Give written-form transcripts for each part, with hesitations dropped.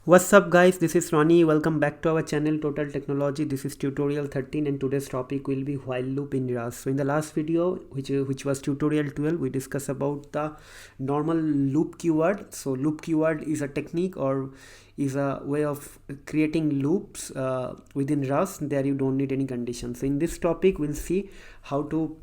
What's up guys, this is Ronnie. Welcome back to our channel Total Technology. This is tutorial 13 and today's topic will be while loop in Rust. So in the last video which was tutorial 12, we discussed about the normal loop keyword. So loop keyword is a technique or is a way of creating loops within Rust. There you don't need any conditions. So in this topic we'll see how to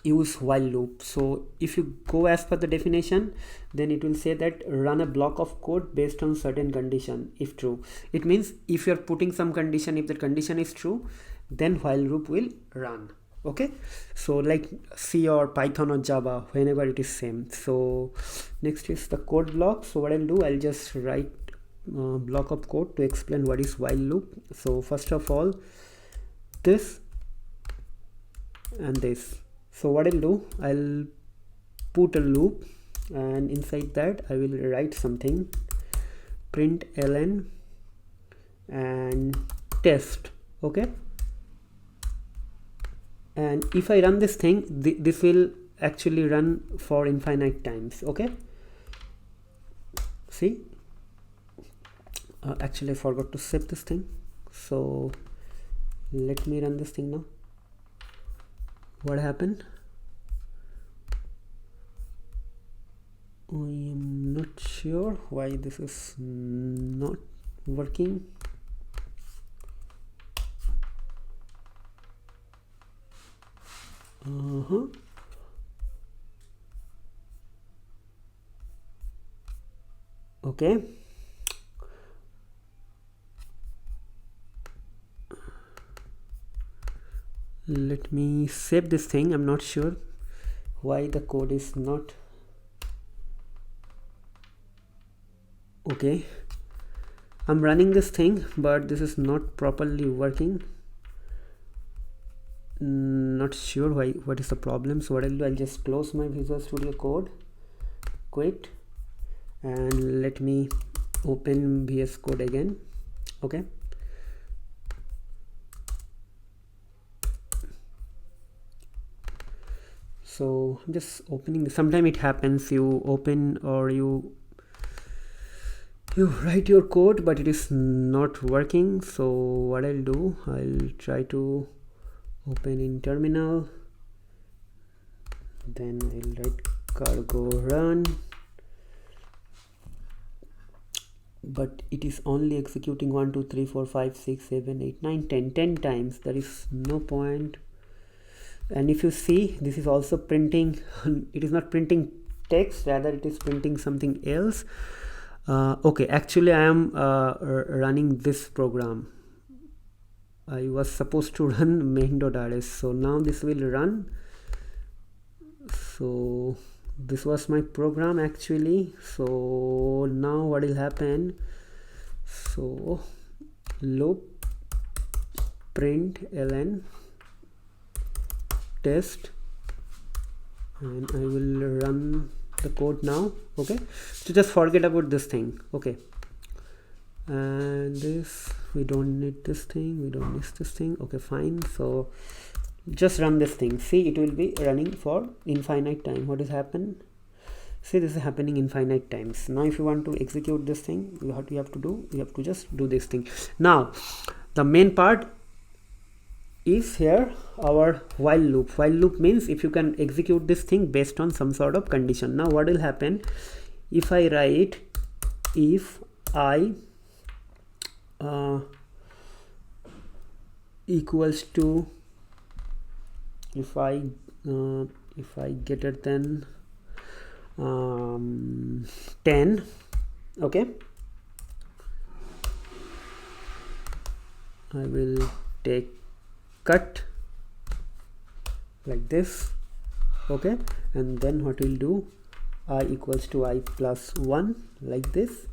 use while loop. So if you go as per the definition, then it will say that run a block of code based on certain condition if true. It means if you're putting some condition, if the condition is true, then while loop will run. Okay, so like C or Python or Java, whenever it is same. So next is the code block. So what I'll do, I'll just write block of code to explain what is while loop. So first of all, this and this. So what I'll do, I'll put a loop and inside that I will write something print ln and test. Okay, and if I run this thing, this will actually run for infinite times. Okay, see, actually I forgot to save this thing, so let me run this thing now. What happened? I am not sure why this is not working. Okay, let me save this thing. I'm not sure why the code is not okay. I'm running this thing, but this is not properly working. Not sure why, what is the problem. So what I'll do, I'll just close my Visual Studio Code, quit, and let me open vscode again. Okay, so I'm just opening this. Sometimes it happens, you open or you write your code but it is not working. So what I'll do, I'll try to open in terminal, then I'll write cargo run, but it is only executing 1 2 3 4 5 6 7 8 9 10 times. There is no point. And if you see, this is also printing it is not printing text, rather it is printing something else. Okay, actually I am running this program. I was supposed to run main.rs, so now this will run. So this was my program actually. So now what will happen, so loop print ln test, and I will run the code now. Okay, so just forget about this thing. Okay, and this, we don't need this thing, we don't need this thing. Okay, fine. So just run this thing. See, it will be running for infinite time. What is happened? See, this is happening infinite times. Now if you want to execute this thing, you have to just do this thing. Now the main part is here, our while loop. While loop means if you can execute this thing based on some sort of condition. Now what will happen if I write if I equals to, if I greater than 10. Okay, I will take cut like this. Okay, and then what we'll do, I equals to I plus 1 like this.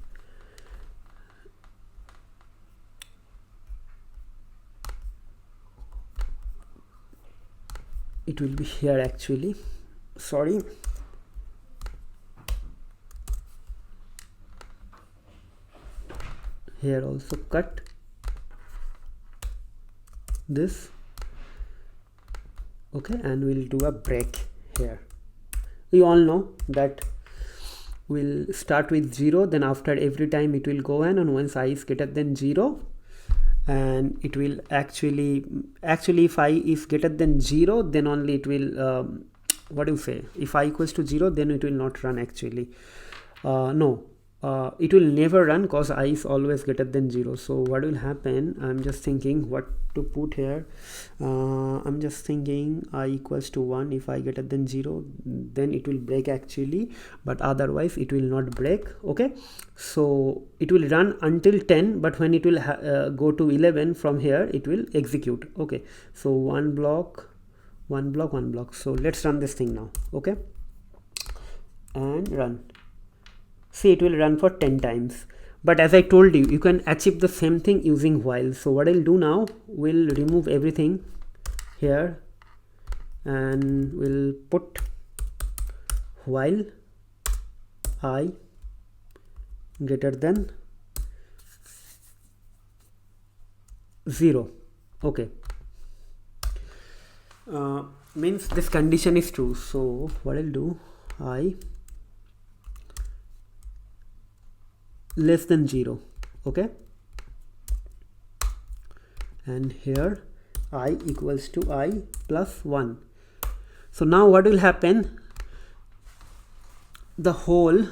It will be here actually, sorry. Here also cut this. Okay, and we'll do a break here. We all know that will start with 0, then after every time it will go on, and once I is greater than 0, and it will actually if I is greater than 0, then only it will what do you say, if I equals to 0, then it will not run actually. No, it will never run because I is always greater than 0. So what will happen, I'm just thinking what to put here. I'm just thinking I equals to 1. If I greater than 0, then it will break actually, but otherwise it will not break. Okay, so it will run until 10, but when it will go to 11, from here it will execute. Okay, so one block. So let's run this thing now. Okay, and run. See, it will run for 10 times. But as I told you, you can achieve the same thing using while. So what I'll do now, we'll remove everything here and we'll put while I greater than 0. Okay, means this condition is true. So what I'll do, I less than 0. Okay, and here I equals to I plus 1. So now what will happen, the whole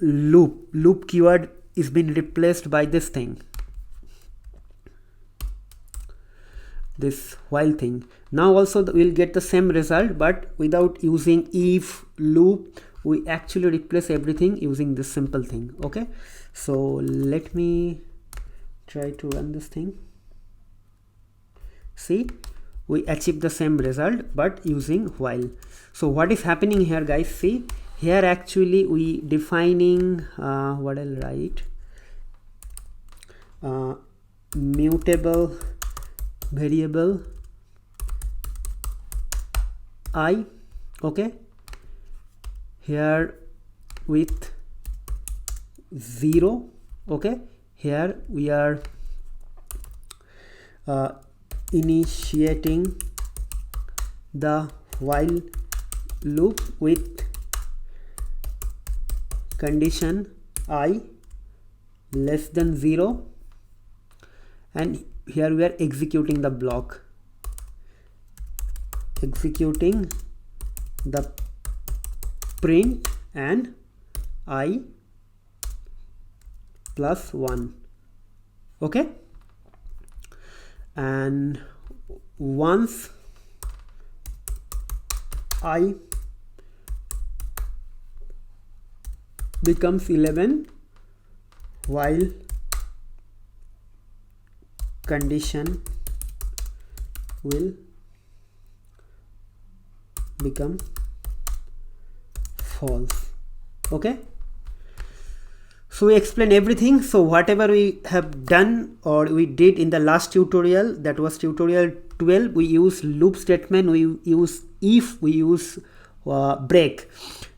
loop keyword is been replaced by this thing, this while thing. Now also we'll get the same result, but without using if loop, we actually replace everything using this simple thing. Okay, so let me try to run this thing. See, we achieve the same result but using while. So what is happening here, guys? See, here actually we defining what I'll write, mutable variable I. Okay, here with 0. Okay, here we are initiating the while loop with condition I less than 0, and here we are executing the block, executing the print and I plus 1. Okay, and once I becomes 11, while condition will become false. Okay, so we explain everything. So whatever we have done or we did in the last tutorial, that was tutorial 12, we use loop statement, we use if, we use break,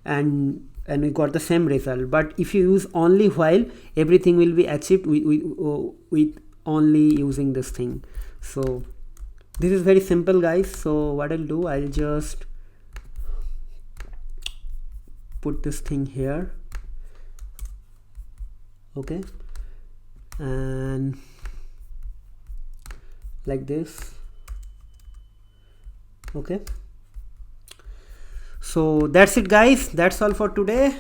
and we got the same result. But if you use only while, everything will be achieved with only using this thing. So this is very simple, guys. So what I'll do, I'll just put this thing here. Okay, and like this. Okay, so that's it, guys. That's all for today.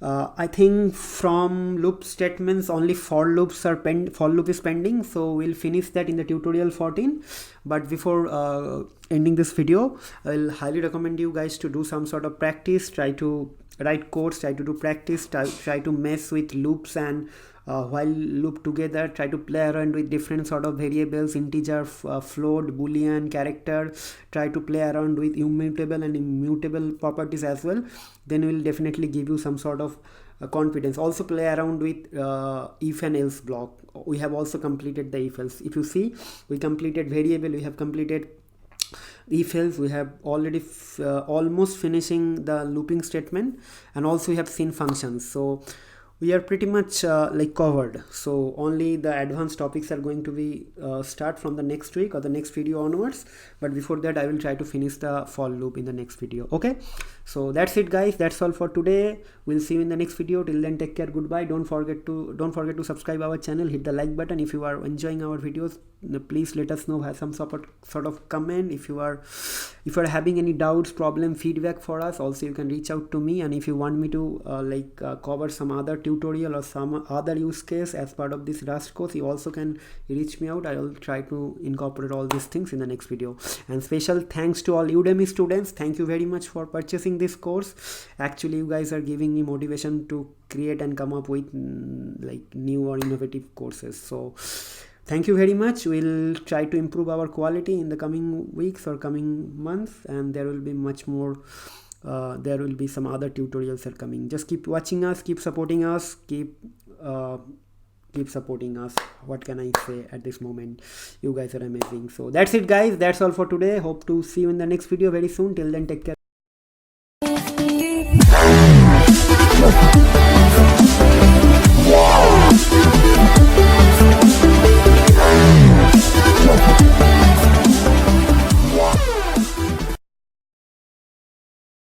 I think from loop statements only for loop is pending, so we'll finish that in the tutorial 14. But before ending this video, I'll highly recommend you guys to do some sort of practice, try to write codes, try to do practice, try to mess with loops and while loop together, try to play around with different sort of variables, integer, float, boolean, character, try to play around with immutable and immutable properties as well. Then will definitely give you some sort of confidence. Also play around with if and else block. We have also completed the if else. If you see, we completed variable, we have completed if else, we have already almost finishing the looping statement, and also we have seen functions. So we are pretty much like covered. So only the advanced topics are going to be start from the next week or the next video onwards, but before that I will try to finish the for loop in the next video. Okay, so that's it guys, that's all for today. We'll see you in the next video. Till then, take care, goodbye. Don't forget to subscribe our channel, hit the like button. If you are enjoying our videos, please let us know, have some sort of comment. If you are having any doubts, problem, feedback for us, also you can reach out to me. And if you want me to cover some other tutorial or some other use case as part of this Rust course, you also can reach me out. I will try to incorporate all these things in the next video. And special thanks to all Udemy students. Thank you very much for purchasing this course. Actually, you guys are giving me motivation to create and come up with like new or innovative courses. So thank you very much. We'll try to improve our quality in the coming weeks or coming months, and there will be much more. There will be some other tutorials are coming. Just keep watching us, keep supporting us, keep supporting us. What can I say at this moment? You guys are amazing. So that's it guys, that's all for today. Hope to see you in the next video very soon. Till then, take care.